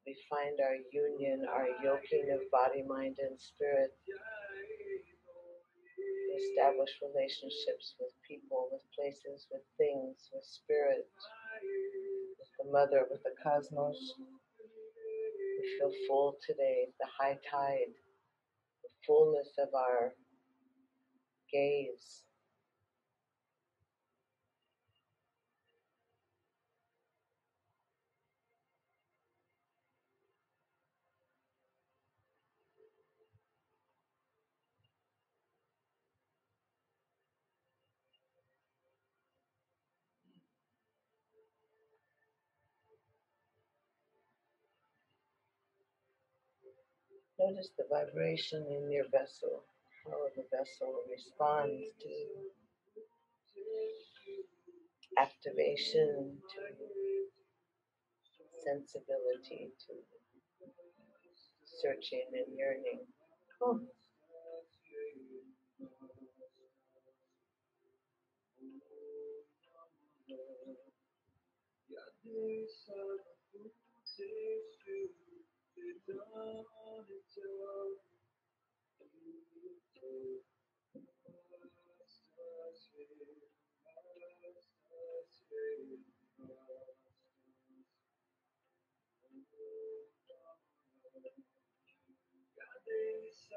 We find our union, our yoking of body, mind, and spirit. We establish relationships with people, with places, with things, with spirit, with the mother, with the cosmos. We feel full today, the high tide, the fullness of our gaze. Notice the vibration in your vessel, how the vessel responds to activation, to sensibility, to searching and yearning. Oh.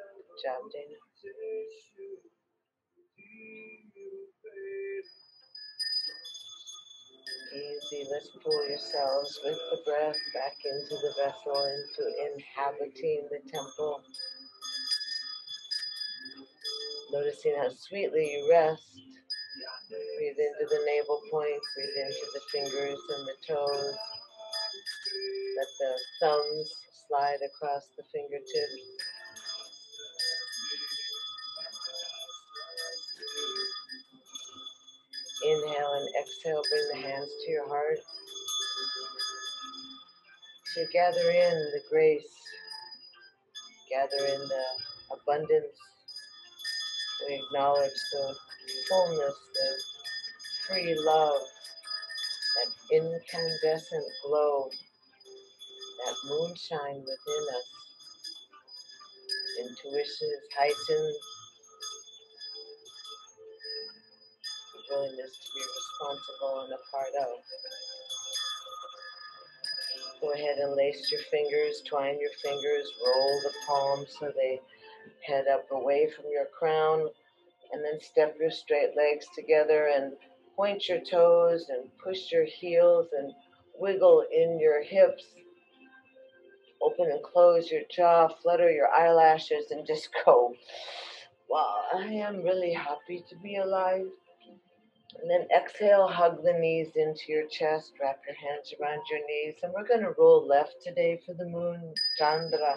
Good job, Dana. Easy. Let's pull yourselves with the breath back into the vessel, into inhabiting the temple. Noticing how sweetly you rest. Breathe into the navel point, breathe into the fingers and the toes. Let the thumbs slide across the fingertips. Inhale and exhale, bring the hands to your heart. To gather in the grace, gather in the abundance. We acknowledge the fullness, the free love, that incandescent glow, that moonshine within us. Intuition is heightened. The willingness to be responsible and a part of. Go ahead and lace your fingers, twine your fingers, roll the palms so they head up away from your crown, and then step your straight legs together and point your toes and push your heels and wiggle in your hips. Open and close your jaw, flutter your eyelashes, and just go, wow, I am really happy to be alive. And then exhale, hug the knees into your chest, wrap your hands around your knees, and we're going to roll left today for the moon, Chandra.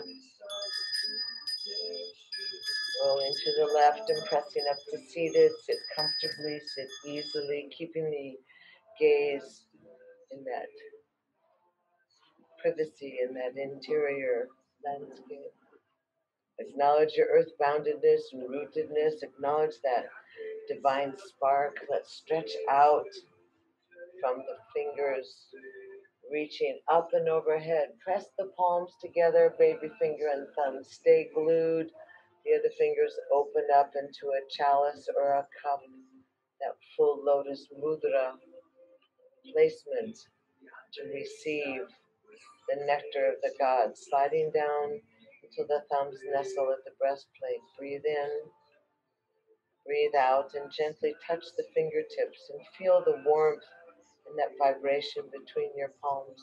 Roll into the left and pressing up to seated, sit comfortably, sit easily, keeping the gaze in that privacy, in that interior landscape. Acknowledge your earth-boundedness and rootedness. Acknowledge that divine spark. Let's stretch out from the fingers, reaching up and overhead. Press the palms together, baby finger and thumb. Stay glued. The other fingers open up into a chalice or a cup. That full lotus mudra placement to receive the nectar of the gods. Sliding down until the thumbs nestle at the breastplate. Breathe in. Breathe out and gently touch the fingertips and feel the warmth and that vibration between your palms.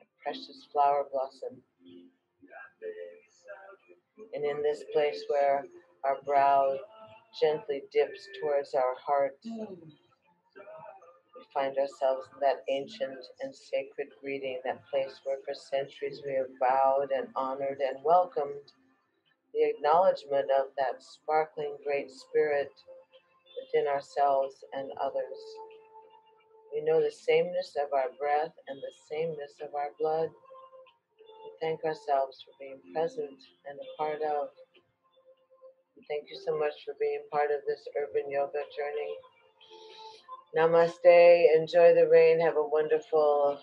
A precious flower blossom. And in this place where our brow gently dips towards our heart, we find ourselves in that ancient and sacred greeting, that place where for centuries we have bowed and honored and welcomed the acknowledgement of that sparkling great spirit within ourselves and others. We know the sameness of our breath and the sameness of our blood. We thank ourselves for being present and a part of. And thank you so much for being part of this urban yoga journey. Namaste. Enjoy the rain. Have a wonderful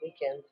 weekend.